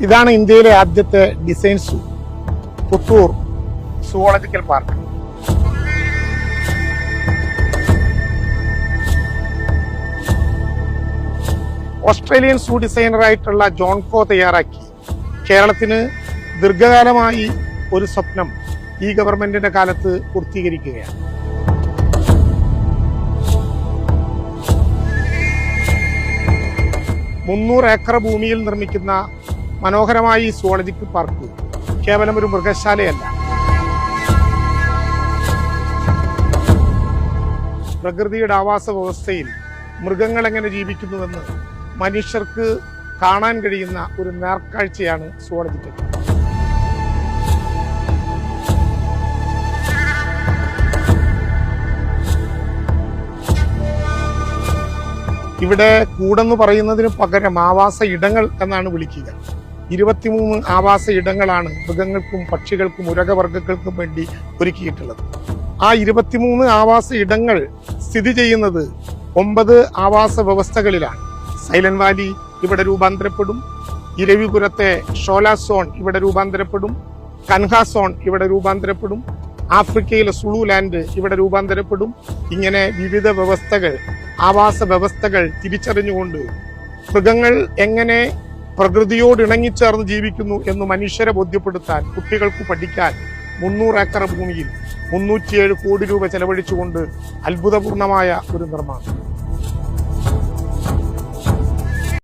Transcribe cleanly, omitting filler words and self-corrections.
ഇതാണ് ഇന്ത്യയിലെ ആദ്യത്തെ ഡിസൈൻ സൂ, പുത്തൂർ സുവോളജിക്കൽ പാർക്ക്. ഓസ്ട്രേലിയൻ സൂ ഡിസൈനറായിട്ടുള്ള ജോൺ കോ തയ്യാറാക്കി കേരളത്തിന് ദീർഘകാലമായി ഒരു സ്വപ്നം ഈ ഗവൺമെന്റിന്റെ കാലത്ത് പൂർത്തീകരിക്കുകയാണ്. മുന്നൂറ് ഏക്കർ ഭൂമിയിൽ നിർമ്മിക്കുന്ന മനോഹരമായ ഈ സുവോളജിക്കൽ പാർക്ക് കേവലം ഒരു മൃഗശാലയല്ല, പ്രകൃതിയുടെ ആവാസ വ്യവസ്ഥയിൽ മൃഗങ്ങൾ എങ്ങനെ ജീവിക്കുന്നുവെന്ന് മനുഷ്യർക്ക് കാണാൻ കഴിയുന്ന ഒരു നേർക്കാഴ്ചയാണ് സുവോളജിക്കൽ. ഇവിടെ കൂടെന്ന് പറയുന്നതിന് പകരം ആവാസ ഇടങ്ങൾ എന്നാണ് വിളിക്കുക. 23 ആവാസ ഇടങ്ങളാണ് മൃഗങ്ങൾക്കും പക്ഷികൾക്കും ഉരകവർഗ്ഗങ്ങൾക്കും വേണ്ടി ഒരുക്കിയിട്ടുള്ളത്. ആ 23 ആവാസ ഇടങ്ങൾ സ്ഥിതി ചെയ്യുന്നത് 9 ആവാസ വ്യവസ്ഥകളിലാണ്. സൈലന്റ് വാലി ഇവിടെ രൂപാന്തരപ്പെടും, ഇരവിപുരത്തെ ഷോല സോൺ ഇവിടെ രൂപാന്തരപ്പെടും, കൻഹ സോൺ ഇവിടെ രൂപാന്തരപ്പെടും, ആഫ്രിക്കയിലെ സുളു ലാൻഡ് ഇവിടെ രൂപാന്തരപ്പെടും. ഇങ്ങനെ വിവിധ വ്യവസ്ഥകൾ, ആവാസ വ്യവസ്ഥകൾ തിരിച്ചറിഞ്ഞുകൊണ്ട് മൃഗങ്ങൾ എങ്ങനെ പ്രകൃതിയോട് ഇണങ്ങിച്ചേർന്ന് ജീവിക്കുന്നു എന്ന് മനുഷ്യരെ ബോധ്യപ്പെടുത്താൻ, കുട്ടികൾക്ക് പഠിക്കാൻ 300 ഏക്കർ ഭൂമിയിൽ 307 കോടി രൂപ ചെലവഴിച്ചുകൊണ്ട് അത്ഭുതപൂർണമായ ഒരു നിർമ്മാണം.